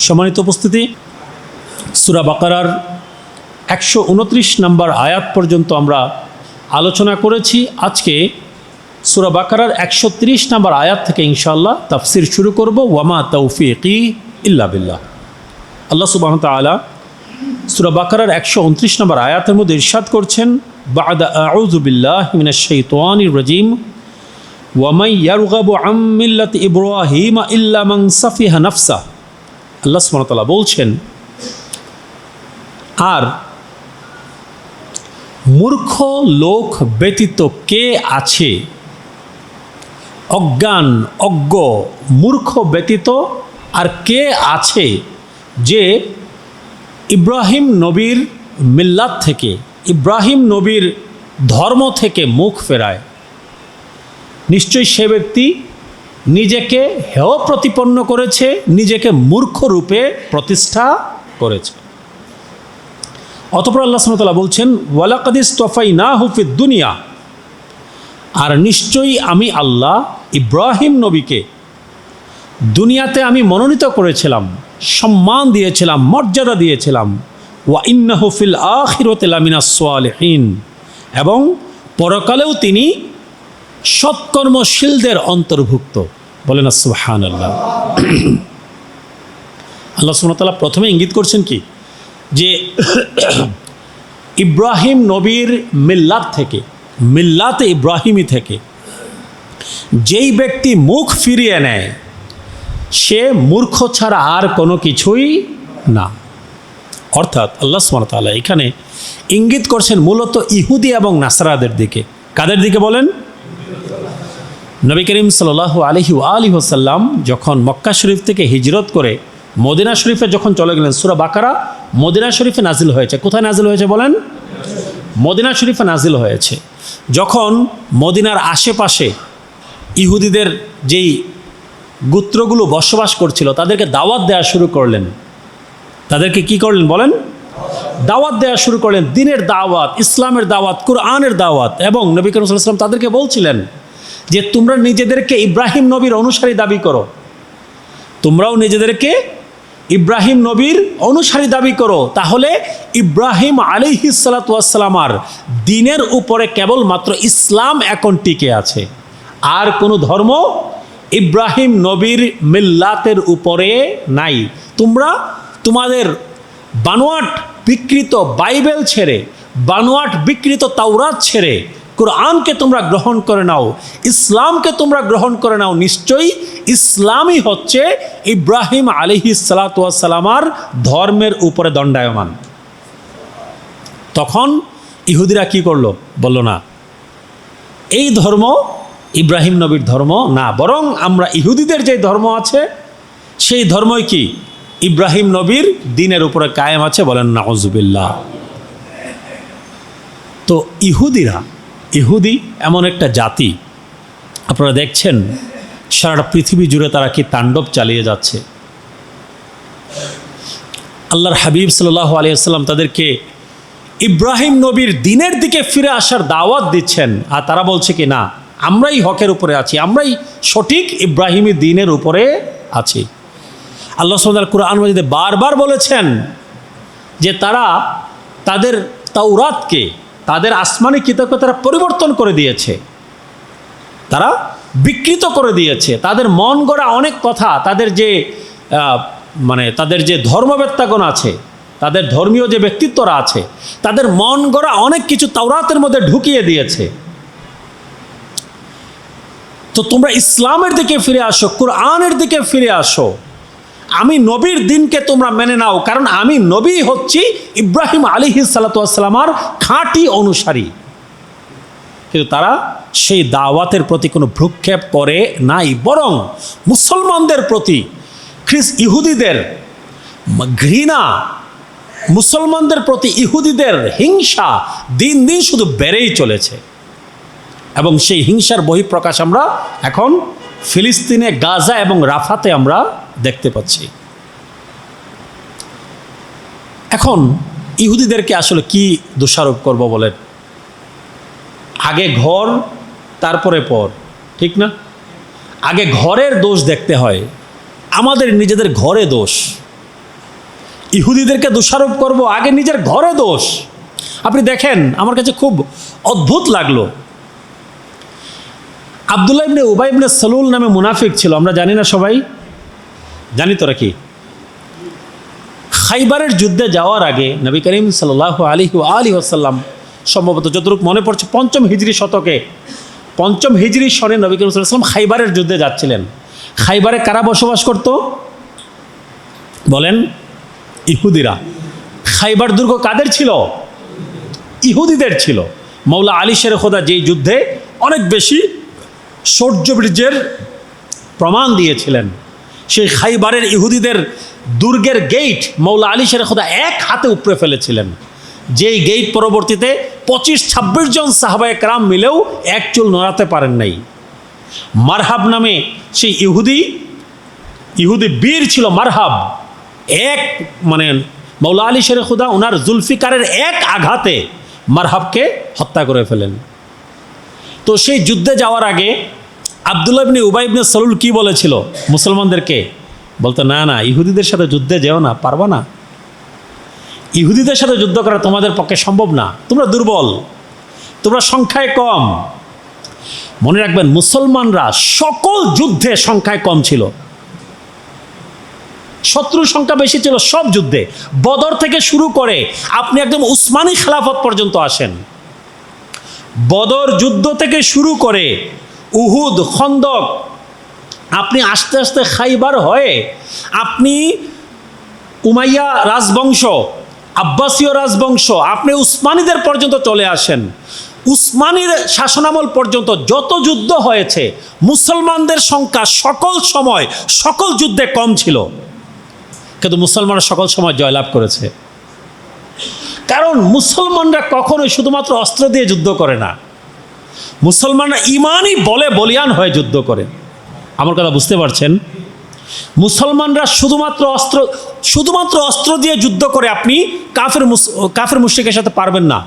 সম্মানিত উপস্থিতি, সূরা বাকারার 129 নম্বর আয়াত পর্যন্ত আমরা আলোচনা করেছি। আজকে সূরা বাকারার 130 নম্বর আয়াত থেকে ইনশাআল্লাহ তাফসির শুরু করব। ওয়ামা তৌফিকি ইল্লা বিল্লাহ। আল্লাহ সুবহানাহু ওয়া তাআলা সূরা বাকারার 129 নম্বর আয়াতের মধ্যে ইরশাদ করছেন, বা'দা আউযু বিল্লাহি মিনাশ শাইতানির রাজীম ওয়ামান ইয়ারগাবু আন মিল্লাতি ইব্রাহিম ইল্লা মান সাফিহা নাফসা। আল্লাহ সুবহানাহু ওয়া তাআলা বলছেন, আর মূর্খ লোক ব্যতীত কে আছে, অজ্ঞান অজ্ঞ মূর্খ ব্যতীত আর কে আছে যে ইব্রাহিম নবীর মিল্লাত থেকে, ইব্রাহিম নবীর ধর্ম থেকে মুখ ফেরায়। নিশ্চয়ই সে ব্যক্তি নিজেকে হেয় প্রতিপন্ন করেছে, নিজেকে মূর্খ রূপে প্রতিষ্ঠা করেছে। অতঃপর আল্লাহ সুবহানাহু ওয়া তাআলা বলছেন, ওয়ালাকাদ ইসতাফাইনাহু ফিদ দুনিয়া, আর নিশ্চয়ই আমি আল্লাহ ইব্রাহিম নবীকে দুনিয়াতে আমি মনোনীত করেছিলাম, সম্মান দিয়েছিলাম, মর্যাদা দিয়েছিলাম। ওয়া ইন্নাহু ফিল আখিরাতি লামিনাস সালিহিন, এবং পরকালেও তিনি সৎকর্মশীলদের অন্তর্ভুক্ত। বলেন সুবহানাল্লাহ। আল্লাহ সুবহানাহু ওয়া তাআলা প্রথমে ইঙ্গিত করছেন কি, যে ইব্রাহিম নবীর মিল্লাত থেকে, মিল্লাতে ইব্রাহিমী থেকে যেই ব্যক্তি মুখ ফিরিয়ে নেয় সে মূর্খ ছাড়া আর কোনো কিছুই না। অর্থাৎ আল্লাহ সুবহানাহু ওয়া তাআলা এখানে ইঙ্গিত করছেন মূলত ইহুদি এবং নাসারাদের দিকে। কাদের দিকে বলেন? নবী করিম সাল্লাল্লাহু আলাইহি ওয়াসাল্লাম যখন মক্কা শরীফ থেকে হিজরত করে মদিনা শরীফে যখন চলে গেলেন, সূরা বাকারা মদিনা শরীফে নাজিল হয়েছে। কোথায় নাজিল হয়েছে বলেন? মদিনা শরীফে নাজিল হয়েছে। যখন মদিনার আশেপাশে ইহুদিদের যেই গোত্রগুলো বসবাস করছিল তাদেরকে দাওয়াত দেওয়া শুরু করলেন। তাদেরকে কি করলেন বলেন? দাওয়াত দেওয়া শুরু করলেন, দ্বীনের দাওয়াত, ইসলামের দাওয়াত, কুরআনের দাওয়াত। এবং নবী করিম সাল্লাল্লাহু আলাইহি ওয়াসাল্লাম তাদেরকে বলছিলেন যে তোমরা নিজেদেরকে ইব্রাহিম নবীর অনুসারী দাবি করো, তোমরাও নিজেদেরকে ইব্রাহিম নবীর অনুসারী দাবি করো, তাহলে ইব্রাহিম আলাইহিস সালাতু ওয়াস সালামার দ্বীনের উপরে কেবলমাত্র ইসলাম এখন টিকে আছে, আর কোনো ধর্ম ইব্রাহিম নবীর মিল্লাতের উপরে নাই। তোমরা তোমাদের বানোয়াট বিকৃত বাইবেল ছেড়ে, বানোয়াট বিকৃত তাওরাত ছেড়ে কুরআনকে তোমরা গ্রহণ করে নাও, ইসলামকে তোমরা গ্রহণ করে নাও। নিশ্চয়ই ইসলামই হচ্ছে ইব্রাহিম আলাইহিস সালাতু ওয়াস সালামার ধর্মের উপরে দণ্ডায়মান। তখন ইহুদিরা কি করলো? বলল না, এই ধর্ম ইব্রাহিম নবীর ধর্ম না, বরং আমরা ইহুদিদের যে ধর্ম আছে সেই ধর্মই কি ইব্রাহিম নবীর দ্বীনের উপরে কায়েম আছে। বলেন নাউজুবিল্লাহ। তো ইহুদি এমন একটা জাতি, আপনারা দেখছেন সারা পৃথিবী জুড়ে তারা কি তাণ্ডব চালিয়ে যাচ্ছে। আল্লাহর হাবিব সাল্লাল্লাহু আলাইহি ওয়াসাল্লাম তাদেরকে ইব্রাহিম নবীর দ্বীনের দিকে ফিরে আসার দাওয়াত দিচ্ছেন, আর তারা বলছে কি না, আমরাই হকের উপরে আছি, আমরাই সঠিক ইব্রাহিমী দ্বীনের উপরে আছি। আল্লাহ সুবহানাহু ওয়া তাআলা কুরআন মাজিদে বারবার বলেছেন যে তারা তাদের তাওরাতকে, তাদের আসমানি কিতাবকে তারা পরিবর্তন করে দিয়েছে, তারা বিকৃত করে দিয়েছে। তাদের মন গড়া অনেক কথা, তাদের যে তাদের যে ধর্মবেত্তাগণ আছে, তাদের ধর্মীয় যে ব্যক্তিত্বরা আছে, তাদের মন গড়া অনেক কিছু তাওরাতের মধ্যে ঢুকিয়ে দিয়েছে। তো তোমরা ইসলামের দিকে ফিরে আসো, কুরআনের দিকে ফিরে আসো, আমি নবীর দিনকে তোমরা মেনে নাও, কারণ আমি নবী হচ্ছি ইব্রাহিম আলাইহিস সালাতু ওয়াস সালামার খাঁটি অনুসারী। কিন্তু তারা সেই দাওয়াতের প্রতি কোনো ভ্রুক্ষেপ করে নাই, বরং মুসলমানদের প্রতি ইহুদিদের ঘৃণা, মুসলমানদের প্রতি ইহুদিদের হিংসা দিন দিন শুধু বেড়েই চলেছে। এবং সেই হিংসার বহিঃপ্রকাশ আমরা এখন ফিলিস্তিনে, গাজা এবং রাফাতে আমরা দেখতে পাচ্ছি। এখন ইহুদিদেরকে আসলে কি দোষারোপ করব বলেন? আগে ঘর তারপরে পর, ঠিক না? আগে ঘরের দোষ দেখতে হয়, আমাদের নিজেদের ঘরে দোষ। ইহুদিদেরকে দোষারোপ করব, আগে নিজের ঘরে দোষ। আপনি দেখেন, আমার কাছে খুব অদ্ভুত লাগলো, আব্দুল্লাহ ইবনে উবাই ইবনে সালুল নামে মুনাফিক ছিল, আমরা জানি না সবাই? জানি তোরা কি? খাইবারের যুদ্ধে যাওয়ার আগে নবী করিম সাল্লাল্লাহু আলাইহি ওয়াসাল্লাম, সম্ভবত যতটুকু মনে পড়ছে 5ম হিজরি শতকে, 5ম হিজরি সনে নবী করিম সাল্লাল্লাহু আলাইহি ওয়াসাল্লাম খাইবারের যুদ্ধে যাচ্ছিলেন। খাইবারে কারা বসবাস করত বলেন? ইহুদিরা। খাইবার দুর্গ কাদের ছিল? ইহুদিদের ছিল। মৌলা আলী শের খোদা যেই যুদ্ধে অনেক বেশি শৌর্যবীর্যের প্রমাণ দিয়েছিলেন, সেই খাইবারের ইহুদিদের দুর্গের গেট মৌলা আলী শের খোদা এক হাতে উপড়ে ফেলেছিলেন, যেই গেট পরবর্তীতে 25-26 জন সাহাবায়ে কেরাম মিলেও এক চুল নড়াতে পারেন নাই। মারহাব নামে সেই ইহুদি বীর ছিল মারহাব, এক মানে মৌলা আলী শের খোদা ওনার জুলফিকারের এক আঘাতে মারহাবকে হত্যা করে ফেলেন। তো সেই যুদ্ধে যাওয়ার আগে আব্দুল্লাহ ইবনে উবাই ইবনে সালুল কি বলেছিল মুসলমানদেরকে? বলতো, না না, ইহুদিদের সাথে যুদ্ধে যেও না, পারবা না, ইহুদিদের সাথে যুদ্ধ করা তোমাদের পক্ষে সম্ভব না, তোমরা দুর্বল, তোমরা সংখ্যায় কম। মনে রাখবেন, মুসলমানরা সকল যুদ্ধে সংখ্যায় কম ছিল, শত্রুর সংখ্যা বেশি ছিল সব যুদ্ধে। বদর থেকে শুরু করে আপনি একদম উসমানী খেলাফত পর্যন্ত আসেন, বদর যুদ্ধ থেকে শুরু করে উহুদ, খন্দক, আপনি আস্তে আস্তে খাইবার হয়ে আপনি উমাইয়া রাজবংশ, আব্বাসীয় রাজবংশ, আপনি উসমানীদের পর্যন্ত চলে আসেন। উসমানীর শাসনামল পর্যন্ত যত যুদ্ধ হয়েছে, মুসলমানদের সংখ্যা সকল সময় সকল যুদ্ধে কম ছিল, কিন্তু মুসলমানরা সকল সময় জয়লাভ করেছে। কারণ মুসলমানরা কখনোই শুধুমাত্র অস্ত্র দিয়ে যুদ্ধ করে না, মুসলমানরা ইমানই বলে বলিয়ান হয়ে যুদ্ধ করে। আমার কথা বুঝতে পারছেন? মুসলমানরা শুধুমাত্র অস্ত্র দিয়ে যুদ্ধ করে আপনি কাফের মুশরিকের সাথে পারবেন না।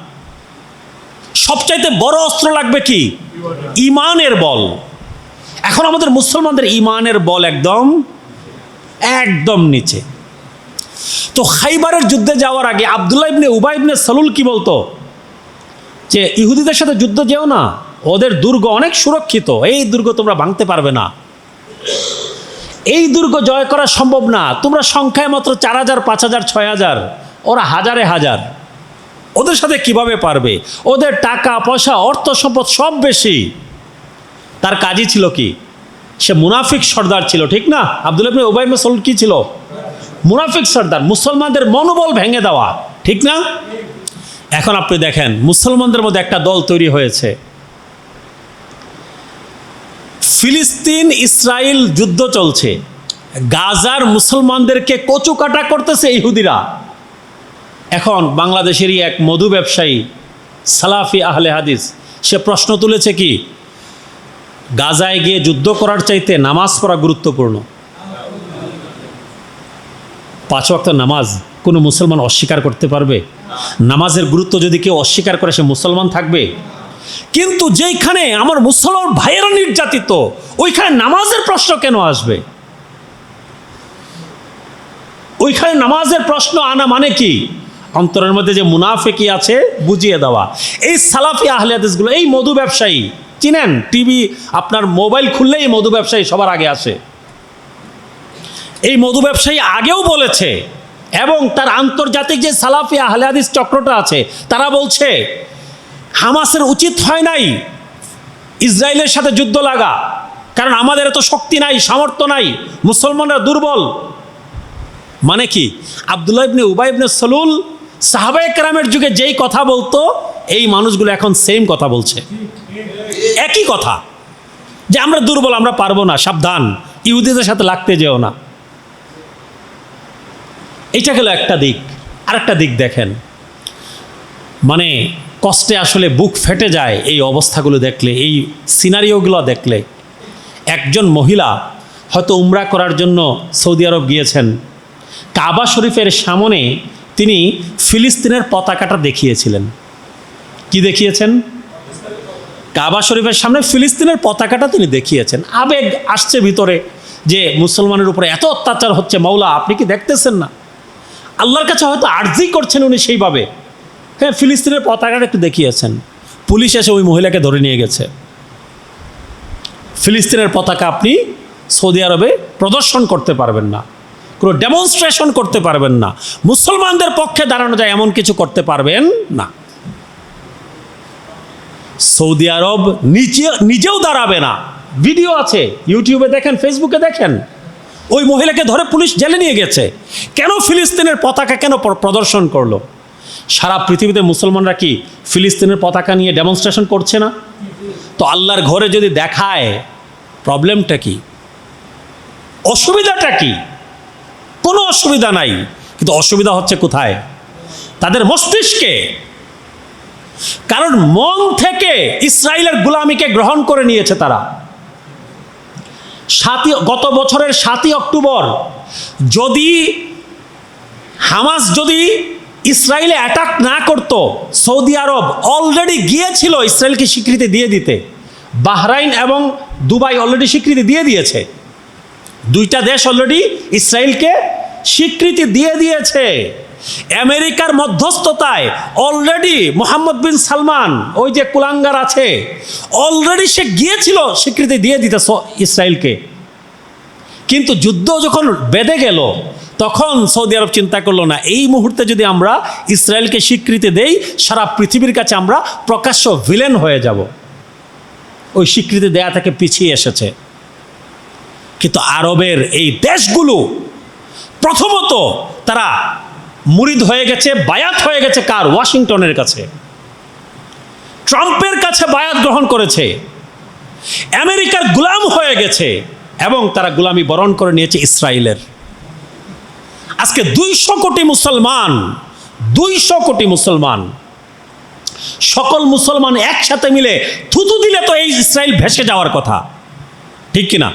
সবচাইতে বড় অস্ত্র লাগবে কি? ইমানের বল। এখন আমাদের মুসলমানদের ইমানের বল একদম নিচে। তো খাইবারের যুদ্ধে যাওয়ার আগে আব্দুল্লাহ ইবনে উবাই ইবনে সালুল কি বলতো? যে ইহুদিদের সাথে যুদ্ধ যেও না, ওদের দুর্গ অনেক সুরক্ষিত, এই দুর্গ তোমরা ভাঙতে পারবে না, এই দুর্গ জয় করা সম্ভব না, তোমরা সংখ্যায় মাত্র 4000, 5000, 6000, ওরা হাজারে হাজার, ওদের সাথে কিভাবে পারবে? ওদের টাকা পয়সা, অর্থ সম্পদ সব বেশি। তার কাজই ছিল কি? সে মুনাফিক সর্দার ছিল, ঠিক না? আব্দুল্লাহ ইবনে উবাই ইবনে সালুল কি ছিল? মুনাফিক সর্দার, মুসলমানদের মনোবল ভেঙে দেওয়া, ঠিক না? এখন আপনি দেখেন, মুসলমানদের মধ্যে একটা দল তৈরি হয়েছে, ফিলিস্তিন ইসরায়েল যুদ্ধ চলছে, গাজার মুসলমানদেরকে কচুকাটা করতেছে ইহুদিরা। এখন বাংলাদেশেরই এক মধু ব্যবসায়ী, সালাফি আহলে হাদিস, সে প্রশ্ন তুলেছে কি, গাজায় গিয়ে যুদ্ধ করার চাইতে নামাজ পড়া গুরুত্বপূর্ণ। 5 ওয়াক্ত নামাজ কোনো মুসলমান অস্বীকার করতে পারবে? নামাজের গুরুত্ব যদি কেউ অস্বীকার করে, সে মুসলমান থাকবে? কিন্তু যেখানে আমার মুসলমান ভাইয়েরা নির্যাতিত, ওইখানে নামাজের প্রশ্ন কেন আসবে? ওইখানে নামাজের প্রশ্ন আনা মানে কি? অন্তরের মধ্যে যে মুনাফিকি আছে বুঝিয়ে দেওয়া। এই সালাফি আহলে হাদিসগুলো, এই মধু ব্যবসায়ী চিনেন, টিভি আপনার মোবাইল খুললেই মধু ব্যবসায়ী সবার আগে আসে। এই মধু ব্যবসায়ী আগেও বলেছে, এবং তার আন্তর্জাতিক যে সালাফি আহলে হাদিস চক্রটা আছে, তারা বলছে হামাসের উচিত হয় নাই ইসরায়েলের সাথে যুদ্ধ লাগা, কারণ আমাদের এত শক্তি নাই, সামর্থ্য নাই, মুসলমানরা দুর্বল। মানে কি? আব্দুল্লাহ ইবনে উবাই ইবনে সালুল সাহাবায়ে কেরামের যুগে যেই কথা বলতো, এই মানুষগুলো এখন সেম কথা বলছে, একই কথা, যে আমরা দুর্বল, আমরা পারবো না, সাবধান, ইহুদিদের সাথে লাগতে যেও না। এটা গেল একটা দিক। আরেকটা দিক দেখেন, মানে কষ্টে আসলে বুক ফেটে যায় এই অবস্থাগুলো দেখলে, এই সিনারিওগুলো দেখলে। একজন মহিলা হয়তো উমরা করার জন্য সৌদি আরব গিয়েছেন, কাবা শরীফের সামনে তিনি ফিলিস্তিনের পতাকাটা দেখিয়েছিলেন। কি দেখিয়েছেন? কাবা শরীফের সামনে ফিলিস্তিনের পতাকাটা তিনি দেখিয়েছেন। আবেগ আসছে ভিতরে যে মুসলমানের উপরে এত অত্যাচার হচ্ছে, মাওলা আপনি কি দেখতেছেন না? আল্লাহর কাছে হয়তো আর্জি করছেন উনি সেইভাবে। হ্যাঁ, ফিলিস্তিনের পতাকাটা একটু দেখিয়েছেন, পুলিশ এসে ওই মহিলাকে ধরে নিয়ে গেছে। ফিলিস্তিনের পতাকা আপনি সৌদি আরবে প্রদর্শন করতে পারবেন না, কোনো ডেমনস্ট্রেশন করতে পারবেন না, মুসলমানদের পক্ষে দাঁড়ানো যায় এমন কিছু করতে পারবেন না। সৌদি আরব নিজেও দাঁড়াবে না। ভিডিও আছে, ইউটিউবে দেখেন, ফেসবুকে দেখেন, ওই মহিলাকে ধরে পুলিশ জেলে নিয়ে গেছে। কেন ফিলিস্তিনের পতাকা কেন প্রদর্শন করলো? সারা পৃথিবীতে মুসলমানরা কি ফিলিস্তিনের পতাকা নিয়ে ডেমনস্ট্রেশন করছে না? তো আল্লাহর ঘরে যদি দেখায়, প্রবলেমটা কি, অসুবিধাটা কি? কোনো অসুবিধা নাই, কিন্তু অসুবিধা হচ্ছে কোথায়? তাদের মস্তিষ্কে। কারণ মন থেকে ইসরায়েলের গোলামিকে গ্রহণ করে নিয়েছে তারা। গত বছরের 7ই অক্টোবর যদি হামাস যদি ইসরায়েলে অ্যাটাক না করত, সৌদি আরব অলরেডি গিয়েছিল ইসরায়েলকে স্বীকৃতি দিয়ে দিতে। বাহরাইন এবং দুবাই অলরেডি স্বীকৃতি দিয়ে দিয়েছে। দুইটা দেশ অলরেডি ইসরায়েলকে স্বীকৃতি দিয়ে দিয়েছে। আমেরিকার মধ্যস্থতায় অলরেডি মোহাম্মদ বিন সালমান, ওই যে কুলাঙ্গার আছে, অলরেডি সে গিয়েছিল স্বীকৃতি দিয়ে দিতে ইসরায়েলকে। কিন্তু যুদ্ধ যখন বেঁধে গেল, তখন সৌদি আরব চিন্তা করলো না, এই মুহূর্তে যদি আমরা ইসরায়েলকে স্বীকৃতি দেই, সারা পৃথিবীর কাছে আমরা প্রকাশ্য ভিলেন হয়ে যাব। ওই স্বীকৃতি দেয়া থেকে পিছিয়ে এসেছে। কিন্তু আরবের এই দেশগুলো প্রথমত তারা মুরিদ হয়ে গেছে, বায়াত হয়ে গেছে কার? ওয়াশিংটনের কাছে, ট্রাম্পের কাছে বায়াত গ্রহণ করেছে, আমেরিকার গোলাম হয়ে গেছে, এবং তারা গোলামি বরণ করে নিয়েছে ইসরায়েলের। আজকে 200 কোটি মুসলমান, 200 কোটি মুসলমান, সকল মুসলমান একসাথে মিলে থুতু দিলে তো এই ইসরায়েল ভেসে যাওয়ার কথা, ঠিক কিনা?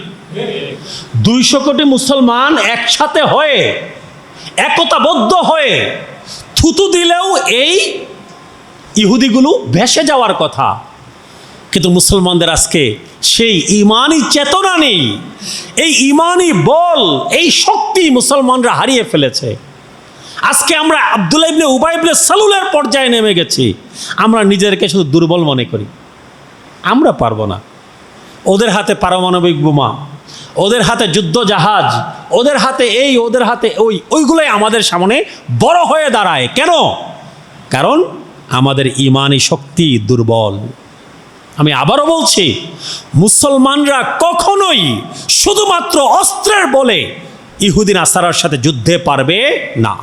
200 কোটি মুসলমান একসাথে হয়ে, একতাবদ্ধ হয়ে থুতু দিলেও এই ইহুদিগুলো ভেসে যাওয়ার কথা। কিন্তু মুসলমানদের আজকে সেই ইমানি চেতনা নেই, এই ইমানি বল, এই শক্তি মুসলমানরা হারিয়ে ফেলেছে। আজকে আমরা আব্দুল্লাহ ইবনে উবাই ইবনে সালুলের পর্যায়ে নেমে গেছি। আমরা নিজেদেরকে শুধু দুর্বল মনে করি, আমরা পারবো না। ওদের হাতে পারমাণবিক বোমা, ওদের হাতে যুদ্ধ জাহাজ, ওদের হাতে এই, ওদের হাতে ওইগুলোই আমাদের সামনে বড় হয়ে দাঁড়ায়। কেন? কারণ আমাদের ইমানি শক্তি দুর্বল। আমি আবারও বলছি, মুসলমানরা কখনোই শুধুমাত্র অস্ত্রের বলে ইহুদি নাসারার সাথে যুদ্ধে পারবে না,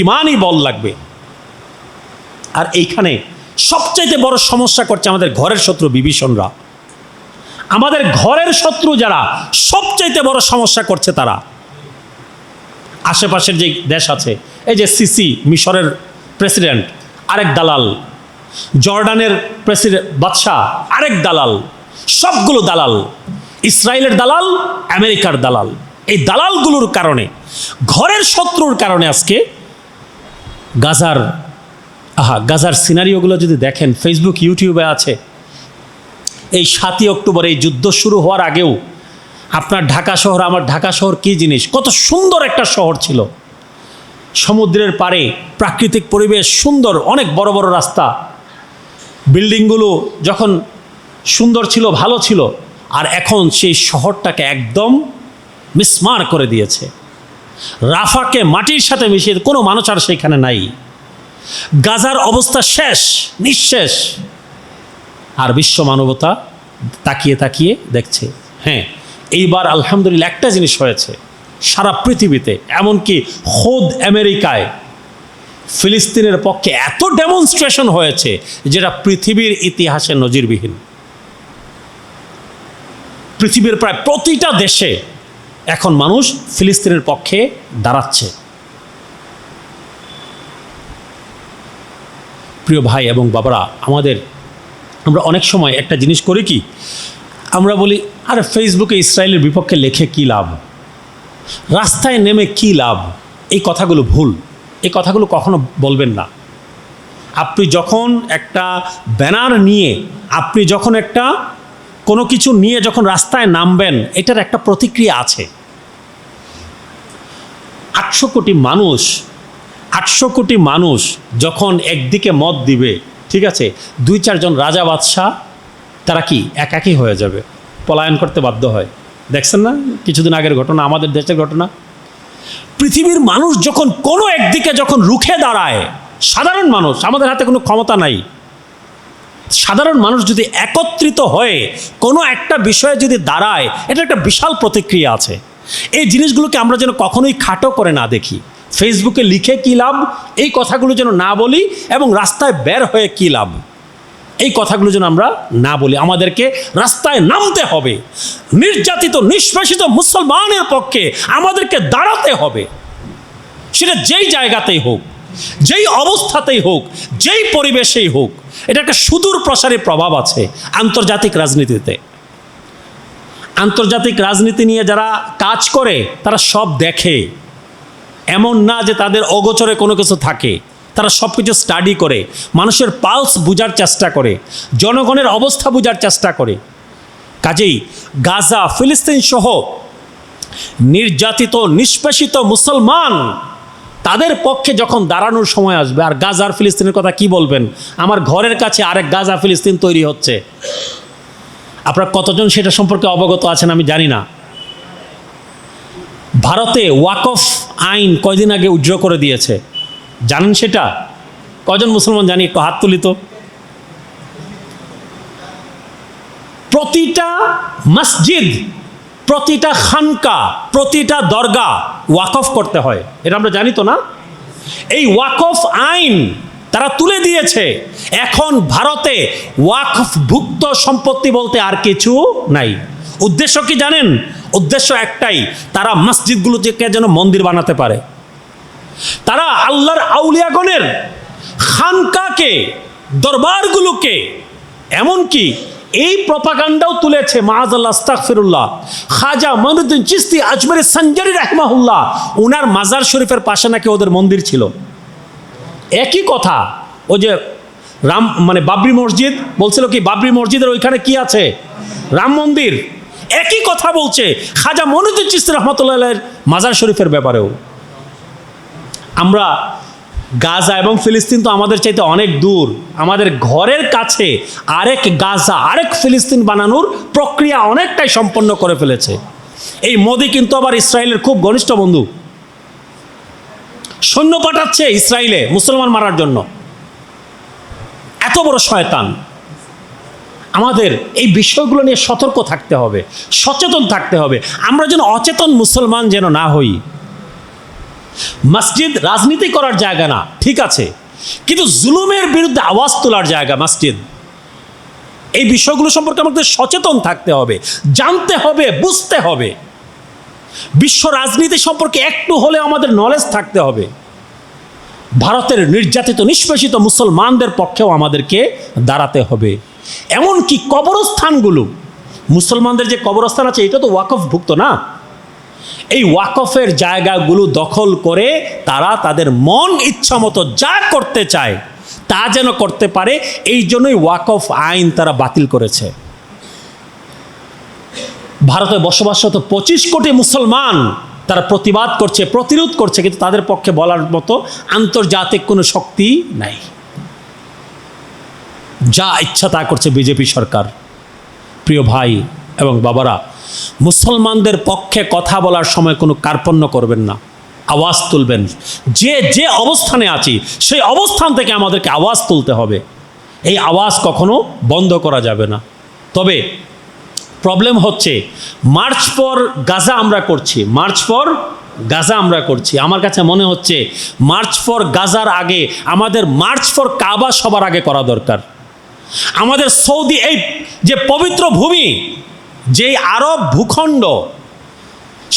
ইমানই বল লাগবে। আর এইখানে সবচাইতে বড় সমস্যা করছে আমাদের ঘরের শত্রু বিভীষণরা। আমাদের ঘরের শত্রু যারা, সবচাইতে বড় সমস্যা করছে তারা। আশেপাশের যে দেশ আছে, এই যে সিসি মিশরের প্রেসিডেন্ট, আরেক দালাল, জর্ডানের প্রেসিডেন্ট বাদশাহ আরেক দালাল, সবগুলো দালাল, ইসরায়েলের দালাল, আমেরিকার দালাল। এই দালালগুলোর কারণে, ঘরের শত্রুর কারণে আজকে গাজার সিনারিওগুলো যদি দেখেন, ফেসবুক ইউটিউবে আছে। এই 7ই অক্টোবর এই যুদ্ধ শুরু হওয়ার আগেও আপনার ঢাকা শহর, আমার ঢাকা শহর কী জিনিস, কত সুন্দর একটা শহর ছিল, সমুদ্রের পাড়ে, প্রাকৃতিক পরিবেশ, সুন্দর, অনেক বড় বড় রাস্তা, বিল্ডিংগুলো যখন সুন্দর ছিল, ভালো ছিল। আর এখন সেই শহরটাকে একদম মিসমার করে দিয়েছে। রাফাকে মাটির সাথে মিশিয়ে, কোনো মানুষ আর সেখানে নাই। গাজার অবস্থা শেষ, নিঃশেষ। আর বিশ্ব মানবতা তাকিয়ে তাকিয়ে দেখছে। হ্যাঁ, এইবার আলহামদুলিল্লাহ একটা জিনিস হয়েছে সারা পৃথিবীতে, এমনকি খোদ আমেরিকায় ফিলিস্তিনের পক্ষে এত ডেমনস্ট্রেশন হয়েছে যেটা পৃথিবীর ইতিহাসে নজিরবিহীন। পৃথিবীর প্রায় প্রতিটা দেশে এখন মানুষ ফিলিস্তিনের পক্ষে দাঁড়াচ্ছে। প্রিয় ভাই এবং বাবারা, আমরা অনেক সময় একটা জিনিস করি কি, আমরা বলি, আরে ফেসবুকে ইসরায়েলের বিপক্ষে লেখে কী লাভ, রাস্তায় নেমে কী লাভ। এই কথাগুলো ভুল, এই কথাগুলো কখনো বলবেন না। আপনি যখন একটা ব্যানার নিয়ে, আপনি যখন একটা কোনো কিছু নিয়ে যখন রাস্তায় নামবেন, এটার একটা প্রতিক্রিয়া আছে। 800 কোটি মানুষ 800 কোটি মানুষ যখন একদিকে মত দিবে, ঠিক আছে, 2-4 জন রাজা বাদশাহ তারা কি একাকী হয়ে যাবে, পলায়ন করতে বাধ্য হয়। দেখছেন না কিছুদিন আগের ঘটনা, আমাদের দেশের ঘটনা। পৃথিবীর মানুষ যখন কোনো একদিকে যখন রুখে দাঁড়ায়, সাধারণ মানুষ, আমাদের হাতে কোনো ক্ষমতা নাই, সাধারণ মানুষ যদি একত্রিত হয়ে কোনো একটা বিষয়ে যদি দাঁড়ায়, এটা একটা বিশাল প্রতিক্রিয়া আছে। এই জিনিসগুলোকে আমরা যেন কখনোই খাটো করে না দেখি। ফেসবুকে লিখে কী লাভ, এই কথাগুলো যেন না বলি, এবং রাস্তায় বের হয়ে কী লাভ, এই কথাগুলো যেন আমরা না বলি। আমাদেরকে রাস্তায় নামতে হবে, নির্যাতিত নিষ্পেষিত মুসলমানের পক্ষে আমাদেরকে দাঁড়াতে হবে। সেটা যেই জায়গাতেই হোক, যেই অবস্থাতেই হোক, যেই পরিবেশেই হোক। এটা একটা সুদূর প্রসারী প্রভাব আছে আন্তর্জাতিক রাজনীতিতে। আন্তর্জাতিক রাজনীতি নিয়ে যারা কাজ করে তারা সব দেখে, এমন না যে তাদের অগোচরে কোনো কিছু থাকে। তারা সব কিছু স্টাডি করে, মানুষের পালস বোঝার চেষ্টা করে, জনগণের অবস্থা বোঝার চেষ্টা করে। কাজেই গাজা, ফিলিস্তিন সহ নির্যাতিত নিষ্পেষিত মুসলমান, তাদের পক্ষে যখন দাঁড়ানোর সময় আসবে, আর গাজার ফিলিস্তিনের কথা কি বলবেন, আমার ঘরের কাছে আরেক গাজা ফিলিস্তিন তৈরি হচ্ছে। আপনারা কতজন সেটা সম্পর্কে অবগত আছেন আমি জানি না। ভারতে ওয়াকফ আইন কয়দিন আগে উইথড্র করে দিয়েছে, জানেন সেটা? কজন মুসলমান জানি, একটু হাত তুলি তো। প্রতিটা মসজিদ, প্রতিটা খানকা, প্রতিটা দরগা ওয়াকফ করতে হয়, এটা আমরা জানি তো না? এই ওয়াকফ আইন তারা তুলে দিয়েছে। এখন ভারতে ওয়াকফভুক্ত সম্পত্তি বলতে আর কিছু নাই। উদ্দেশ্য কি জানেন? উদ্দেশ্য একটাই, তারা মসজিদগুলোকে যেন মন্দির বানাতে পারে। তারা আল্লাহর আউলিয়াগণের খানকাকে, দরবারগুলোকে, এমনকি এই প্রপাগান্ডাও তুলেছে, মাআযাল্লাহ, আস্তাগফিরুল্লাহ, খাজা মঈনুদ্দিন চিশতি আজমেরি সঞ্জারি রাহিমাহুল্লাহ, ওনার মাজার শরীফের পাশে নাকি ওদের মন্দির ছিল। একই কথা, ও যে রাম মানে বাবরি মসজিদ বলছিল, কি বাবরি মসজিদের ওইখানে কি আছে? রাম মন্দির। একই কথা বলছে খাজা মঈনুদ্দিন চিশতি রহমাতুল্লাহের মাজার শরীফের ব্যাপারেও। আমরা গাজা এবং ফিলিস্তিন তো আমাদের চাইতে অনেক দূর, আমাদের ঘরের কাছে আরেক গাজা, আরেক ফিলিস্তিন বানানোর প্রক্রিয়া অনেকটাই সম্পন্ন করে ফেলেছে। এই মোদি কিন্তু আবার ইসরায়েলের খুব ঘনিষ্ঠ বন্ধু, সৈন্য পাঠাচ্ছে ইসরায়েলে মুসলমান মারার জন্য। এত বড় শয়তান। আমাদের এই বিষয়গুলো নিয়ে সতর্ক থাকতে হবে, সচেতন থাকতে হবে। আমরা যেন অচেতন মুসলমান যেন না হই। মসজিদ রাজনীতি করার জায়গা না, ঠিক আছে, কিন্তু জুলুমের বিরুদ্ধে আওয়াজ তোলার জায়গা মসজিদ। এই বিষয়গুলো সম্পর্কে আমাদের সচেতন থাকতে হবে, জানতে হবে, বুঝতে হবে। বিশ্ব রাজনীতি সম্পর্কে একটু হলে আমাদের নলেজ থাকতে হবে। ভারতের নির্যাতিত নিষ্পেষিত মুসলমানদের পক্ষেও আমাদেরকে দাঁড়াতে হবে। এমনকি কবরস্থানগুলো, মুসলমানদের যে কবরস্থান আছে এটা তো ওয়াকফভুক্ত না। এই ওয়াকফের জায়গাগুলো দখল করে তারা তাদের মন ইচ্ছা মতো যা করতে চায় তা যেন করতে পারে, এই জন্যই ওয়াকফ আইন তারা বাতিল করেছে। ভারতে বসবাসরত 25 কোটি মুসলমান তারা প্রতিবাদ করছে, প্রতিরোধ করছে, কিন্তু তাদের পক্ষে বলার মতো আন্তর্জাতিক কোনো শক্তি নাই। যা ইচ্ছা তা করছে বিজেপি সরকার। প্রিয় ভাই এবং বাবারা, মুসলমানদের পক্ষে কথা বলার সময় কোনো কার্পণ্য করবেন না, আওয়াজ তুলবেন। যে যে অবস্থানে আছি সেই অবস্থান থেকে আমাদেরকে আওয়াজ তুলতে হবে। এই আওয়াজ কখনো বন্ধ করা যাবে না। তবে প্রবলেম হচ্ছে, মার্চ ফর গাজা আমরা করছি, মার্চ ফর গাজা আমরা করছি। আমার কাছে মনে হচ্ছে মার্চ ফর গাজার আগে আমাদের মার্চ ফর কাবা সবার আগে করা দরকার। আমাদের সৌদি, এই যে পবিত্র ভূমি, যেই আরব ভূখণ্ড,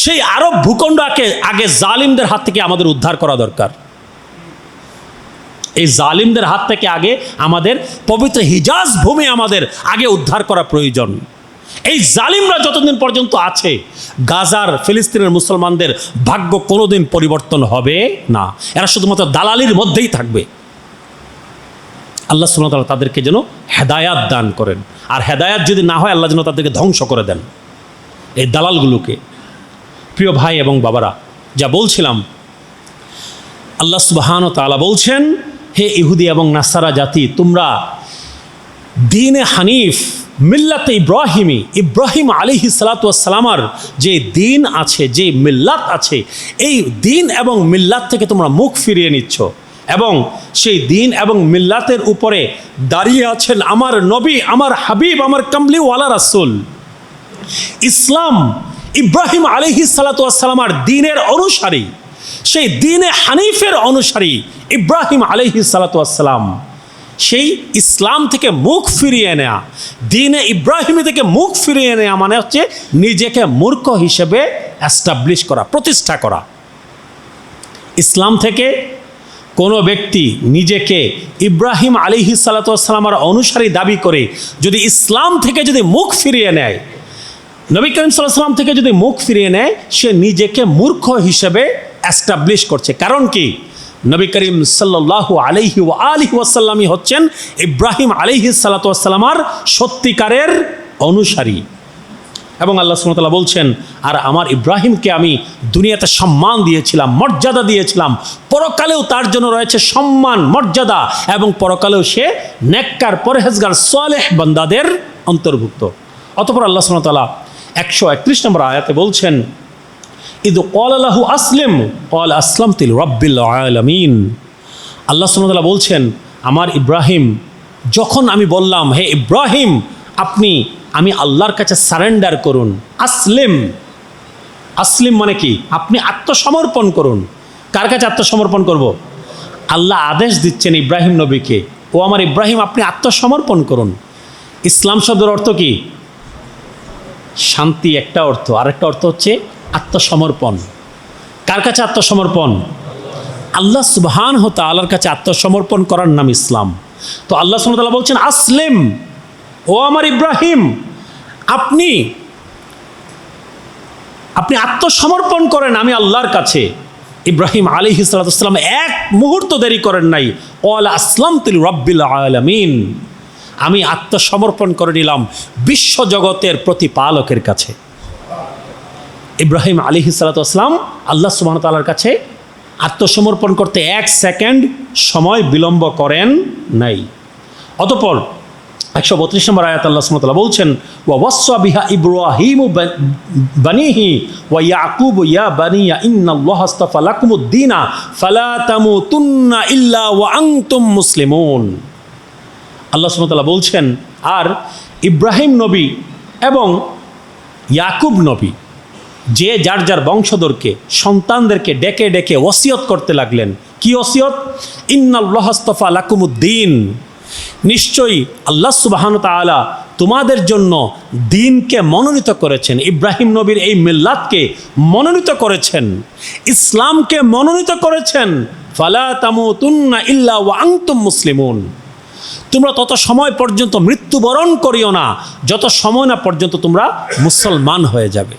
সেই আরব ভূখণ্ডকে আগে জালিমদের হাত থেকে আমাদের উদ্ধার করা দরকার। এই জালিমদের হাত থেকে আগে আমাদের পবিত্র হিজাজ ভূমি আমাদের আগে উদ্ধার করা প্রয়োজন। এই জালিমরা যতদিন পর্যন্ত আছে, গাজার ফিলিস্তিনের মুসলমানদের ভাগ্য কোনোদিন পরিবর্তন হবে না। এরা শুধুমাত্র দালালির মধ্যেই থাকবে। আল্লাহ সুবহানাহু ওয়া তাআলা তাদেরকে যেন হেদায়াত দান করেন, আর হেদায়াত যদি না হয় আল্লাহ যেন তাদেরকে ধ্বংস করে দেন, এই দালালগুলোকে। প্রিয় ভাই এবং বাবারা, যা বলছিলাম, আল্লাহ সুবহানাহু ওয়া তাআলা বলছেন, হে ইহুদি এবং নাসারা জাতি, তোমরা দ্বীনে হানিফ মিল্লাতে ইব্রাহিমী, ইব্রাহিম আলাইহিস সালাতু ওয়াস সালামের যে দ্বীন আছে, যে মিল্লাত আছে, এই দ্বীন এবং মিল্লাত থেকে তোমরা মুখ ফিরিয়ে নিচ্ছ এবং সেই দ্বীন এবং মিল্লাতের উপরে দাঁড়িয়ে আছেন আমার নবী, আমার হাবিব, আমার কামলিওয়ালা রাসূল। ইসলাম ইব্রাহিম আলাইহিস সালাতু ওয়াস সালামের দ্বীনের অনুসারী, সেই দ্বীনে হানিফের অনুসারী ইব্রাহিম আলাইহিস সালাতু ওয়াস সালাম। সেই ইসলাম থেকে মুখ ফিরিয়ে নেয়া, দ্বীনে ইব্রাহিমী থেকে মুখ ফিরিয়ে নেয়া মানে হচ্ছে নিজেকে মূর্খ হিসেবে এস্টাবলিশ করা, প্রতিষ্ঠা করা। ইসলাম থেকে কোনো ব্যক্তি নিজেকে ইব্রাহিম আলাইহিস সালাতু ওয়াস সালামের অনুসারী দাবি করে যদি ইসলাম থেকে যদি মুখ ফিরিয়ে নেয়, নবী করিম সাল্লাল্লাহু আলাইহি ওয়াসাল্লাম থেকে যদি মুখ ফিরিয়ে নেয়, সে নিজেকে মূর্খ হিসেবে এস্টাবলিশ করছে। কারণ কি? নবী করিম সাল্লাল্লাহু আলাইহি ওয়া আলিহি ওয়াসাল্লামই হচ্ছেন ইব্রাহিম আলাইহিস সালাতু ওয়াস সালামের সত্যিকারের অনুসারী। এবং আল্লাহ সুবহানাহু ওয়া তাআলা বলছেন, আর আমার ইব্রাহিমকে আমি দুনিয়াতে সম্মান দিয়েছিলাম, মর্যাদা দিয়েছিলাম, পরকালেও তার জন্য রয়েছে সম্মান, মর্যাদা, এবং পরকালেও সে নেককার, পরহেজগার, সালেহ বান্দাদের অন্তর্ভুক্ত। অতঃপর আল্লাহ সুবহানাহু ওয়া তাআলা 131 নম্বর আয়াতে বলছেন, ইদ ক্বালা লাহু আসলিম ক্বালা আসলামতু লিরাব্বিল আলামিন। আল্লাহ সুবহানাহু ওয়া তাআলা বলছেন, আমার ইব্রাহিম, যখন আমি বললাম হে ইব্রাহিম আমি আল্লাহর কাছে সারেন্ডার করুন, আসলিম, আসলিম মানে কি? আপনি আত্মসমর্পণ করুন। কার কাছে আত্মসমর্পণ করব? আল্লাহ আদেশ দিচ্ছেন ইব্রাহিম নবীকে, ও আমার ইব্রাহিম, আপনি আত্মসমর্পণ করুন। ইসলাম শব্দের অর্থ কি? শান্তি একটা অর্থ, আরেকটা অর্থ হচ্ছে আত্মসমর্পণ। কার কাছে আত্মসমর্পণ? আল্লাহ সুবহানাহু ওয়া তাআলার কাছে আত্মসমর্পণ করার নাম ইসলাম। তো আল্লাহ সুবহানাহু ওয়া তাআলা বলছেন, আসলিম, ও আমার ইব্রাহিম, আপনি আত্মসমর্পণ করেন আমি আল্লাহর কাছে। ইব্রাহিম আলাইহিস সালাতু ওয়াস সালাম এক মুহূর্ত দেরি করেন নাই, ক্বালা আসলামতু লিরাব্বিল আলামিন, আমি আত্মসমর্পণ করে নিলাম বিশ্বজগতের প্রতিপালকের কাছে। ইব্রাহিম আলাইহিস সালাতু ওয়াস সালাম আল্লাহ সুবহানাহু ওয়া তাআলার কাছে আত্মসমর্পণ করতে 1 সেকেন্ড সময় বিলম্ব করেন নাই। অতঃপর 132 নম্বর আয়াত আল্লাহ সুবহানাহু ওয়া তাআলা বলছেন, ওয়া ওয়াসসা বিহা ইব্রাহিমু বানিহি ওয়া ইয়াকুবু ইয়া বানিয়া ইন্নাল্লাহা আস্তাফা লাকুমুদ-দীনা ফালা তামুতুন্না ইল্লা ওয়া আনতুম মুসলিমুন। আল্লাহ সুবহানাহু ওয়া তাআলা বলছেন, আর ইব্রাহিম নবী এবং ইয়াকুব নবী যে যার যার বংশধরকে, সন্তানদেরকে ডেকে ডেকে ওসিয়ত করতে লাগলেন। কি ওসিয়ত? ইন্নাল্লাহা আস্তাফা লাকুমুদ-দীন, নিশ্চয়ই আল্লাহ সুবহানাহু ওয়া তাআলা তোমাদের জন্য দ্বীনকে মনোনীত করেছেন, ইব্রাহিম নবীর এই মিল্লাতকে মনোনীত করেছেন, ইসলামকে মনোনীত করেছেন। ফালা তামুতুন্না ইল্লা ওয়া আনতুম মুসলিমুন, তোমরা তত সময় পর্যন্ত মৃত্যুবরণ করিও না যত সময় না পর্যন্ত তোমরা মুসলমান হয়ে যাবে।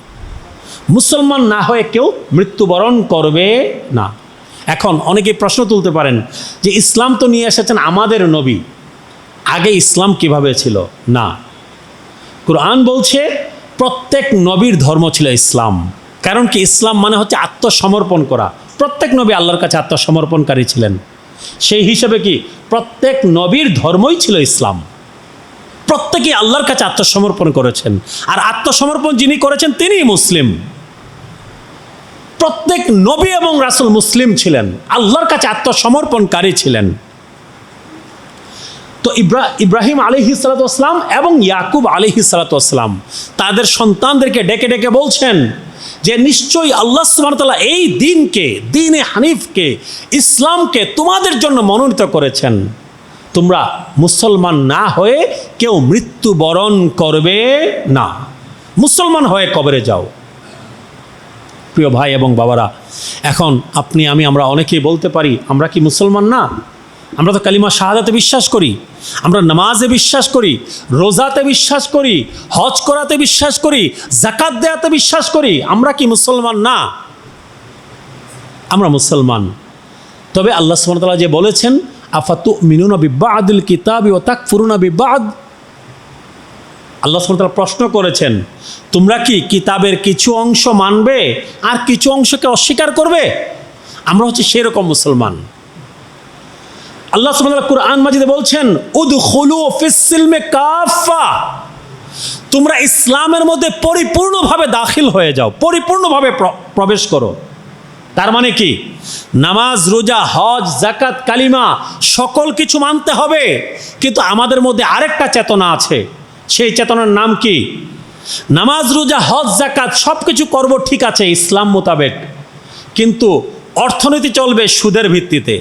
মুসলমান না হয়ে কেউ মৃত্যুবরণ করবে না। এখন অনেকে প্রশ্ন তুলতে পারেন যে ইসলাম তো নিয়ে এসেছেন আমাদের নবী, আগে ইসলাম কিভাবে ছিল? না, কুরআন বলছে প্রত্যেক নবীর ধর্ম ছিল ইসলাম। কারণ কি? ইসলাম মানে হচ্ছে আত্মসমর্পণ করা। প্রত্যেক নবী আল্লাহর কাছে আত্মসমর্পণকারী ছিলেন। সেই হিসাবে কি প্রত্যেক নবীর ধর্মই ছিল ইসলাম। প্রত্যেকেই আল্লাহর কাছে আত্মসমর্পণ করেছেন, আর আত্মসমর্পণ যিনি করেছেন তিনিই মুসলিম। প্রত্যেক নবী এবং রাসূল মুসলিম ছিলেন, আল্লাহর কাছে আত্মসমর্পণকারী ছিলেন। তো ইব্রাহিম আলাইহিস সালাতু ওয়াস সালাম এবং ইয়াকুব আলাইহিস সালাতু ওয়াস সালাম তাদের সন্তানদেরকে ডেকে ডেকে বলছেন যে নিশ্চয়ই আল্লাহ সুবহানাহু ওয়া তাআলা এই দ্বীনকে, দ্বীনে হানিফকে, ইসলামকে তোমাদের জন্য মনোনীত করেছেন। তোমরা মুসলমান না হয়ে কেউ মৃত্যুবরণ করবে না, মুসলমান হয়ে কবরে যাও। প্রিয় ভাই এবং বাবারা, এখন আপনি আমরা অনেকেই বলতে পারি, আমরা কি মুসলমান না? আমরা তো কালিমা শাহাদাতে বিশ্বাস করি, আমরা নামাজে বিশ্বাস করি, রোজাতে বিশ্বাস করি, হজ করাতে বিশ্বাস করি, যাকাত দেয়াতে বিশ্বাস করি। আমরা কি মুসলমান না? আমরা মুসলমান। তবে আল্লাহ সুবহানাহু ওয়া তাআলা যে বলেছেন, আফাতুমিনুনা বিবাদিল কিতাবি ওয়া তাকফুরুনা বিবাদ, আল্লাহ সুবহানাহু ওয়া তাআলা প্রশ্ন করেছেন, তোমরা কি কিতাবের কিছু অংশ মানবে আর কিছু অংশকে অস্বীকার করবে? আমরা হচ্ছে সেরকম মুসলমান। আল্লাহ সুবহানাহু ওয়া তাআলা কুরআন মাজিদে বলছেন, উদখুলু ফিস সিলমি কাফা, তোমরা ইসলামের মধ্যে পরিপূর্ণভাবে দাখিল হয়ে যাও, পরিপূর্ণভাবে প্রবেশ করো। তার মানে কি? নামাজ, রোজা, হজ, যাকাত, কালিমা সকল কিছু মানতে হবে, কিন্তু আমাদের মধ্যে আরেকটা চেতনা আছে। সেই চেতনার নাম কি? নামাজ, রোজা, হজ, যাকাত সব কিছু করবো, ঠিক আছে ইসলাম মোতাবেক, কিন্তু অর্থনীতি চলবে সুদের ভিত্তিতে,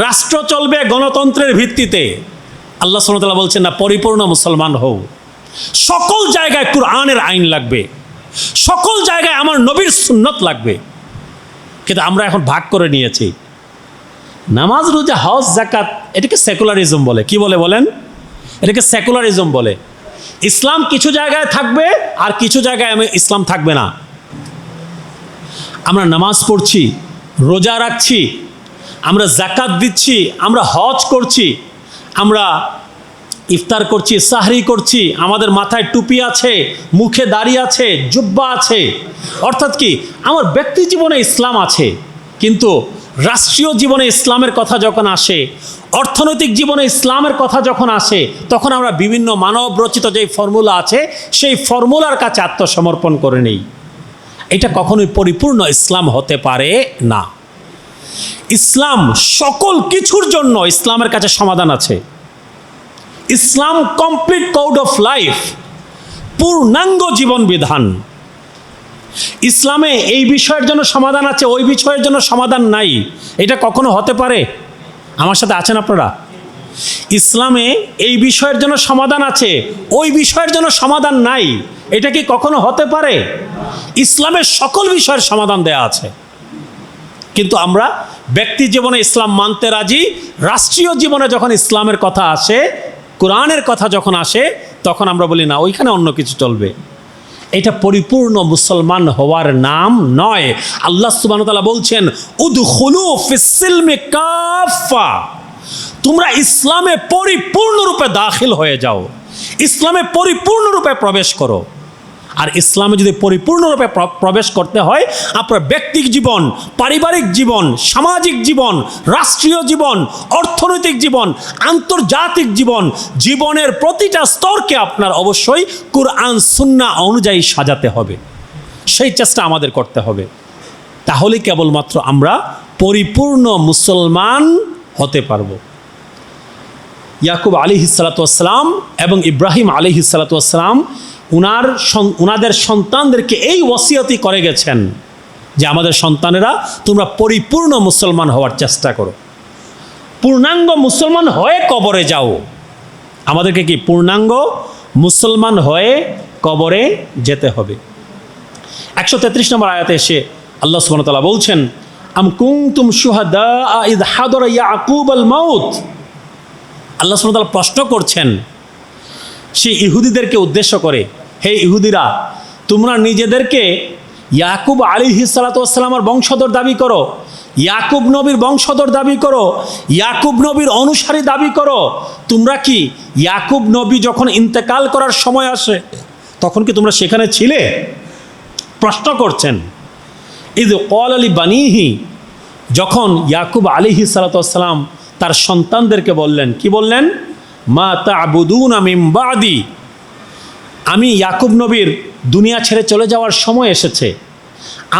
রাষ্ট্র চলবে গণতন্ত্রের ভিত্তিতে। আল্লাহ সুবহানাহু ওয়া তাআলা বলছেন না, পরিপূর্ণ মুসলমান হও। সকল জায়গায় কুরআনের আইন লাগবে, সকল জায়গায় আমার নবীর সুন্নত লাগবে। কিন্তু আমরা এখন ভাগ করে নিয়েছি। নামাজ, রোজা, হজ, যাকাত এটাকে সেকুলারিজম বলে। কি বলে বলেন? এটাকে সেকুলারিজম বলে। ইসলাম কিছু জায়গায় থাকবে আর কিছু জায়গায় ইসলাম থাকবে না। আমরা নামাজ পড়ছি, রোজা রাখছি, আমরা যাকাত দিচ্ছি, আমরা হজ করছি, আমরা ইফতার করছি, সাহরি করছি, আমাদের মাথায় টুপি আছে, মুখে দাড়ি আছে, জুব্বা আছে। অর্থাৎ কি, আমার ব্যক্তি জীবনে ইসলাম আছে, কিন্তু রাষ্ট্রীয় জীবনে ইসলামের কথা যখন আসে, অর্থনৈতিক জীবনে ইসলামের কথা যখন আসে, তখন আমরা বিভিন্ন মানব রচিত যে ফর্মুলা আছে সেই ফর্মুলার কাছে আত্মসমর্পণ করে নেই। এটা কখনোই পরিপূর্ণ ইসলাম হতে পারে না। ইসলাম সকল কিছুর জন্য ইসলামের কাছে সমাধান আছে। ইসলাম কমপ্লিট কোড অফ লাইফ, পূর্ণাঙ্গ জীবন বিধান। ইসলামে এই বিষয়ের জন্য সমাধান আছে, ওই বিষয়ের জন্য সমাধান নাই, এটা কখনো হতে পারে? আমার সাথে আছেন আপনারা? ইসলামে এই বিষয়ের জন্য সমাধান আছে, ওই বিষয়ের জন্য সমাধান নাই, এটা কি কখনো হতে পারে? ইসলামের সকল বিষয়ের সমাধান দেয়া আছে, কিন্তু আমরা ব্যক্তি জীবনে ইসলাম মানতে রাজি, রাষ্ট্রীয় জীবনে যখন ইসলামের কথা আসে, কোরআনের কথা যখন আসে, তখন আমরা বলি না, ওইখানে অন্য কিছু চলবে। এটা পরিপূর্ণ মুসলমান হওয়ার নাম নয়। আল্লাহ সুবহানাহু ওয়া তাআলা বলছেন, উদখুলু ফিস সিলমি কাফা, তোমরা ইসলামে পরিপূর্ণরূপে দাখিল হয়ে যাও, ইসলামে পরিপূর্ণরূপে প্রবেশ করো। আর ইসলামে যদি পরিপূর্ণরূপে প্রবেশ করতে হয়, আপনার ব্যক্তিক জীবন, পারিবারিক জীবন, সামাজিক জীবন, রাষ্ট্রীয় জীবন, অর্থনৈতিক জীবন, আন্তর্জাতিক জীবন, জীবনের প্রতিটা স্তরকে আপনার অবশ্যই কুরআন সুন্নাহ অনুযায়ী সাজাতে হবে। সেই চেষ্টা আমাদের করতে হবে। তাহলে কেবলমাত্র আমরা পরিপূর্ণ মুসলমান হতে পারবো। ইয়াকুব আলাইহিস সালাতু ওয়াস সালাম এবং ইব্রাহিম আলাইহিস সালাতু ওয়াস সালাম উনাদের সন্তানদেরকে এই ওসিয়তই করে গেছেন যে আমাদের সন্তানেরা, তোমরা পরিপূর্ণ মুসলমান হওয়ার চেষ্টা করো, পূর্ণাঙ্গ মুসলমান হয়ে কবরে যাও। আমাদেরকে কি পূর্ণাঙ্গ মুসলমান হয়ে কবরে যেতে হবে। 133 নম্বর আয়াতে এসে আল্লাহ সুবহানাহু ওয়া তাআলা বলছেন, আম কুনতুম শুহাদা ইয হাদারা ইয়াকুব আল মাউত। আল্লাহ সুবহানাহু ওয়া তাআলা প্রশ্ন করছেন সেই ইহুদিদেরকে উদ্দেশ্য করে, হে ইহুদিরা, তোমরা নিজেদেরকে ইয়াকুব আলাইহিস সালাতু ওয়াস সালামের বংশধর দাবি করো, ইয়াকুব নবীর বংশধর দাবি করো, ইয়াকুব নবীর অনুসারী দাবি করো। তোমরা কি ইয়াকুব নবী যখন ইন্তেকাল করার সময় আসে তখন কি তোমরা সেখানে ছিলে? প্রশ্ন করছেন। ইয ক্বালা লি বানিহি, যখন ইয়াকুব আলাইহিস সালাতু ওয়াস সালাম তার সন্তানদেরকে বললেন, কি বললেন? মা তা'বুদুনা মিন বাদি, আমি ইয়াকুব নবীর দুনিয়া ছেড়ে চলে যাওয়ার সময় এসেছে,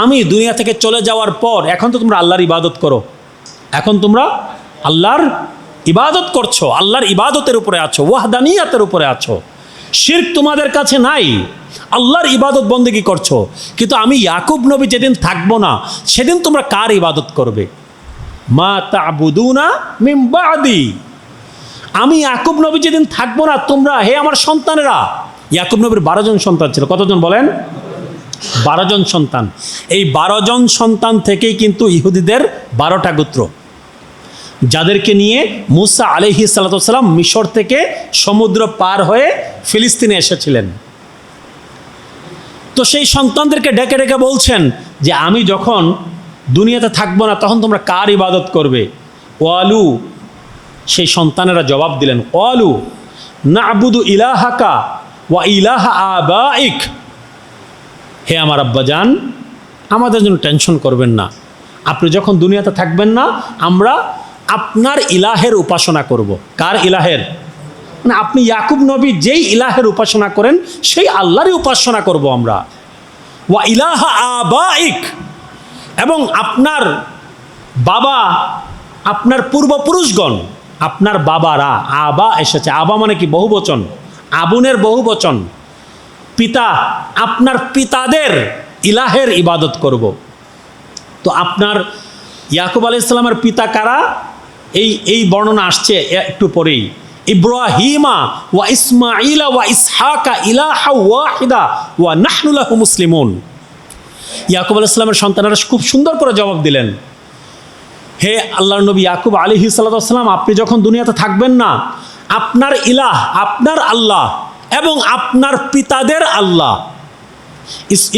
আমি দুনিয়া থেকে চলে যাওয়ার পর এখন তো তোমরা আল্লাহর ইবাদত করো, এখন তোমরা আল্লাহর ইবাদত করছো, আল্লাহর ইবাদতের উপরে আছো, ওয়াহদানিয়াতের উপরে আছো, শিরক তোমাদের কাছে নাই, আল্লাহর ইবাদত বন্দেগী করছো। কিন্তু আমি ইয়াকুব নবী যেদিন থাকবো না সেদিন তোমরা কার ইবাদত করবে? মা তা'বুদুনা মিন বাদি, আমি ইয়াকুব নবী যেদিন থাকবো না, তোমরা, হে আমার সন্তানেরা। ইয়াকুব নবীর 12 জন সন্তান ছিল। কতজন বলেন? 12 জন সন্তান। এই 12 জন সন্তান থেকেই কিন্তু ইহুদিদের 12টা গোত্র, যাদেরকে নিয়ে মুসা আলাইহিস সালাতু ওয়াস সালাম মিশর থেকে সমুদ্র পার হয়ে ফিলিস্তিনে এসেছিলেন। তো সেই সন্তানদেরকে ডেকে ডেকে বলছেন যে আমি যখন দুনিয়াতে থাকবো না তখন তোমরা কার ইবাদত করবে? ওয়ালু, সেই সন্তানেরা জবাব দিলেন, ক্বালু না'বুদু ইলাহাকা ওয়া ইলাহা আবাইক, হে আমার আব্বাজান, আমাদের জন্য টেনশন করবেন না, আপনি যখন দুনিয়াতে থাকবেন না, আমরা আপনার ইলাহের উপাসনা করব। কার ইলাহের? মানে আপনি ইয়াকুব নবী যেই ইলাহের উপাসনা করেন সেই আল্লাহরই উপাসনা করব আমরা। ওয়া ইলাহা আবাইক, এবং আপনার বাবা, আপনার পূর্বপুরুষগণ, আপনার বাবারা, আবা এসেছে, আবা মানে কি? বহুবচন, আবুনের বহুবচন। পিতা, আপনার পিতাদের ইলাহের ইবাদত করব। তো আপনার ইয়াকুব আলাইহিস সালামের পিতা কারা? এই বর্ণনা আসছে একটু পরেই। ইব্রাহিমা ওয়া ইসমাঈলা ওয়া ইসহাকা ইলাহা ওয়াহিদা ওয়া নাহনু লাহু মুসলিমুন। ইয়াকুব আলাইহিস সালামের সন্তানেরা খুব সুন্দর করে জবাব দিলেন, হে আল্লাহর নবী ইয়াকুব আলাইহিস সালাম, আপনি যখন দুনিয়াতে থাকবেন না, আপনার ইলাহ, আপনার আল্লাহ এবং আপনার পিতাদের আল্লাহ,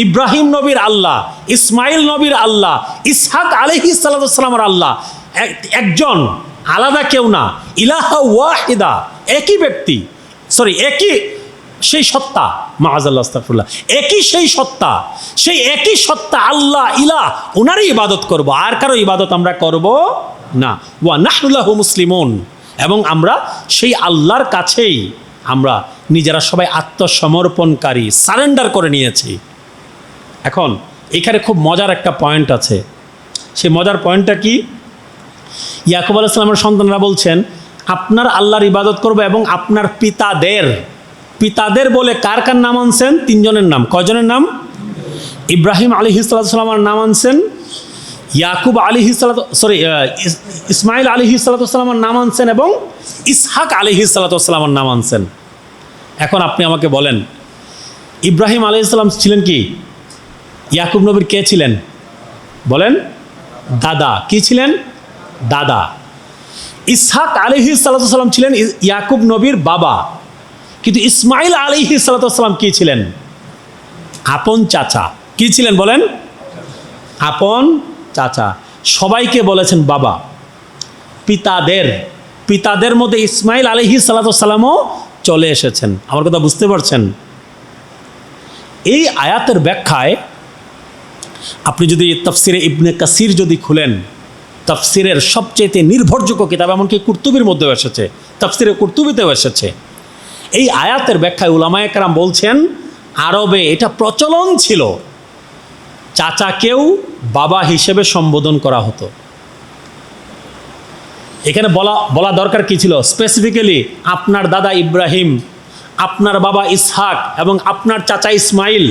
ইব্রাহিম নবীর আল্লাহ, ইসমাইল নবীর আল্লাহ, ইসহাক আলাইহিস সালামের আল্লাহ একজন, আলাদা কেউ না। ইলাহা ওয়াহিদা, একই ব্যক্তি, একই সেই সত্তা, মাআযাল্লাহ আস্তাগফিরুল্লাহ, একই সেই সত্তা, সেই একই সত্তা আল্লাহ ইলাহ, ওনারই ইবাদত করব, আর কারো ইবাদত আমরা করব না। ওয়া নাহনু লাহু মুসলিমুন, এবং আমরা সেই আল্লাহর কাছেই আমরা নিজেরা সবাই আত্মসমর্পণকারী, সারেন্ডার করে নিয়েছি। এখন এখানে খুব মজার একটা পয়েন্ট আছে। সেই মজার পয়েন্টটা কি? ইয়াকুব আলাইহিস সালামের সন্তানরা বলছেন, আপনার আল্লাহর ইবাদত করব এবং আপনার পিতাদের, পিতাদের বলে কার কার নাম আনছেন? তিনজনের নাম। কয়জনের নাম? ইব্রাহিম আলাইহিস সালামের নাম আনছেন, ইয়াকুব আলাইহিস ইসমাইল আলাইহিস সালামের নাম আনছেন, এবং ইসহাক আলাইহিস সালামের নাম আনছেন। এখন আপনি আমাকে বলেন, ইব্রাহিম আলাইহিস সালাম ছিলেন কি? ইয়াকুব নবীর কে ছিলেন? বলেন। দাদা। কি ছিলেন? দাদা। ইসহাক আলাইহিস সালাম ছিলেন ইয়াকুব নবীর বাবা, কিন্তু ইসমাইল আলাইহিস সালাম কি ছিলেন? আপন চাচা। কি ছিলেন বলেন? আপন চাচা। সবাইকে বলেছেন বাবা। পিতাদের মধ্যে ইসমাইল আলাইহিস সালামও চলে এসেছেন। আমার কথা বুঝতে পারছেন? এই আয়াতের ব্যাখ্যায় আপনি যদি তাফসিরে ইবনে কাসির যদি খুলেন, তাফসিরের সবচেয়ে নির্ভরযোগ্য কিতাব, এমনকি কুরতুবির মধ্যেও এসেছে, তাফসিরে কুরতুবিতেও এসেছে। এই আয়াতের ব্যাখ্যায় উলামায়ে কেরাম বলছেন, আরবে এটা প্রচলন ছিল, চাচাকেও বাবা হিসেবে সম্বোধন করা হতো। এখানে বলা দরকার কি ছিল? স্পেসিফিক্যালি আপনার দাদা ইব্রাহিম, আপনার বাবা ইসহাক এবং আপনার চাচা ইসমাইল,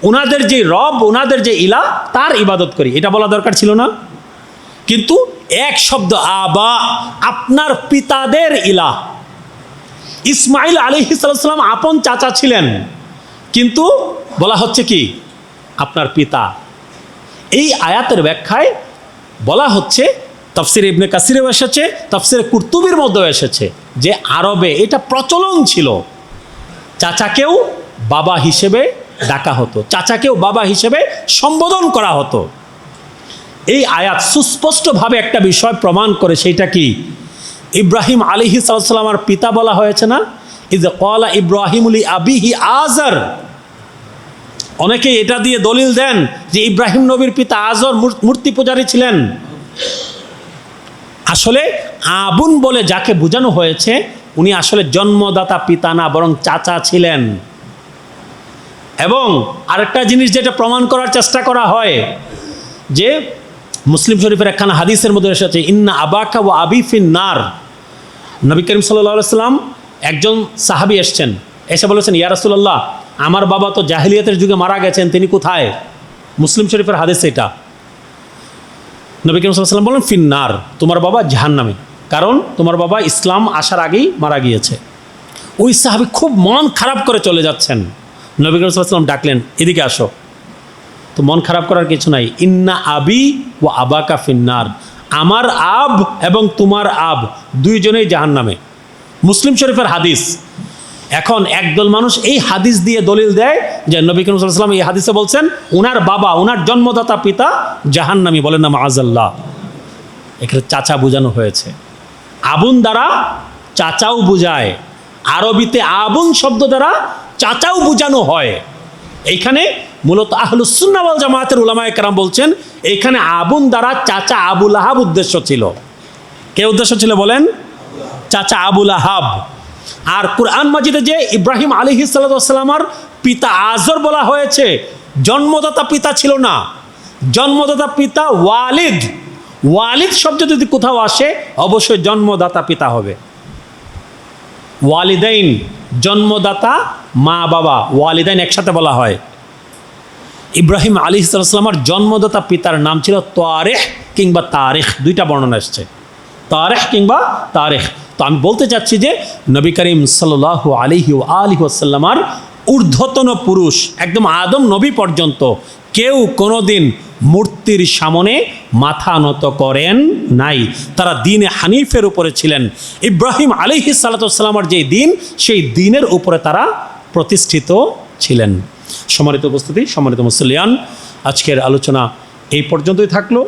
ওনাদের যে রব, ওনাদের যে ইলাহ, তার ইবাদত করি, এটা বলা দরকার ছিল না? কিন্তু এক শব্দ, আবা, আপনার পিতাদের ইলাহ। ইসমাইল আলাইহিস সালাম আপন চাচা ছিলেন, কিন্তু বলা হচ্ছে কি? আপনার পিতা। এই আয়াতের ব্যাখ্যায় বলা হচ্ছে, তাফসিরে ইবনে কাসিরেও এসেছে, তাফসিরে কুরতুবির মধ্যেও এসেছে, যে আরবে এটা প্রচলন ছিল, চাচাকেও বাবা হিসেবে ডাকা হতো, চাচাকেও বাবা হিসেবে সম্বোধন করা হতো। এই আয়াত সুস্পষ্টভাবে একটা বিষয় প্রমাণ করে, সেইটা কি? ইব্রাহিম আলাইহিস সালামের পিতা বলা হয়েছে না, ইয ক্বালা ইব্রাহিমু লি আবিহি আযর। অনেকে এটা দিয়ে দলিল দেন যে ইব্রাহিম নবীর পিতা আযর মূর্তি পূজারী ছিলেন। আসলে আবুন বলে যাকে বোঝানো হয়েছে, উনি আসলে জন্মদাতা পিতা না, বরং চাচা ছিলেন। এবং আরেকটা জিনিস যেটা প্রমাণ করার চেষ্টা করা হয়, যে মুসলিম শরীফের একখানা হাদিসের মধ্যে এসেছে, ইন্না আবাকা ওয়া আবি ফিন্নার। নবী করিম সাল্লাল্লাহু আলাইহি ওয়াসাল্লাম, একজন সাহাবী এসছেন, এসে বলেছেন, ইয়া রাসূলুল্লাহ, আমার বাবা তো জাহিলিয়াতের যুগে মারা গেছেন, তিনি কোথায়? মুসলিম শরীফের হাদিস এটা। নবী করিম সাল্লাল্লাহু আলাইহি ওয়াসাল্লাম বলেন, ফিন্নার, তোমার বাবা জাহান্নামে, কারণ তোমার বাবা ইসলাম আসার আগেই মারা গিয়েছে। ওই সাহাবী খুব মন খারাপ করে চলে যাচ্ছেন। নবী করিম সাল্লাল্লাহু আলাইহি ওয়াসাল্লাম ডাকলেন, এদিকে আসো। তো মন খারাপ করার কিছু নাই, ইন্না আবি ওয়া আবাকা ফিন্নার, আমার আব এবং তোমার আব দুইজনেই জাহান্নামে। মুসলিম শরীফের হাদিস। এখন একদল মানুষ এই হাদিস দিয়ে দলিল দেয় যে নবী করিম সাল্লাল্লাহু আলাইহি ওয়াসাল্লাম এই হাদিসে বলছেন ওনার বাবা, ওনার জন্মদাতা পিতা জাহান্নামী, বলেন না মাআযাল্লাহ। এখানে চাচা বোঝানো হয়েছে। আবুন দ্বারা চাচাও বোঝায়, আরবিতে আবুন শব্দ দ্বারা চাচাও বোঝানো হয়। এইখানে মূলত আহলুস সুন্নাহ ওয়াল জামায়াতের উলামায়ে কেরাম বলছেন এইখানে আবুন দ্বারা চাচা আবুল আহাব উদ্দেশ্য ছিল। কে উদ্দেশ্য ছিল বলেন? চাচা আবুল আহাব। আর কুরআন মাজিদে যে ইব্রাহিম আলাইহিস সালাতু ওয়াস সালামের পিতা আজর বলা হয়েছে, জন্মদাতা পিতা ছিল না, জন্মদাতা পিতা ওয়ালিদ। ওয়ালিদ শব্দ যদি কোথাও আসে অবশ্যই জন্মদাতা পিতা হবে। ওয়ালিদাইন জন্মদাতা মা বাবা, ওয়ালিদাইন একসাথে বলা হয়। ইব্রাহিম আলাইহিস সালামের জন্মদাতা পিতার নাম ছিল তারেখ কিংবা তারিখ, দুইটা বর্ণনা এসছে, তারেখ কিংবা তারিখ। তো আমি বলতে চাচ্ছি যে নবী করিম সাল্লাল্লাহু আলাইহি ওয়াসাল্লামার ঊর্ধ্বতন পুরুষ একদম আদম নবী পর্যন্ত কেউ কোনোদিন মূর্তির সামনে মাথা নত করেন নাই। তারা দ্বীনে হানিফের উপরে ছিলেন। ইব্রাহিম আলাইহিস সালাতু ওয়াস সালামের যে দ্বীন, সেই দ্বীনের উপরে তারা প্রতিষ্ঠিত ছিলেন। সম্মানিত উপস্থিতি, সম্মানিত মুসলিয়ান, আজকের আলোচনা এই পর্যন্তই থাকলো।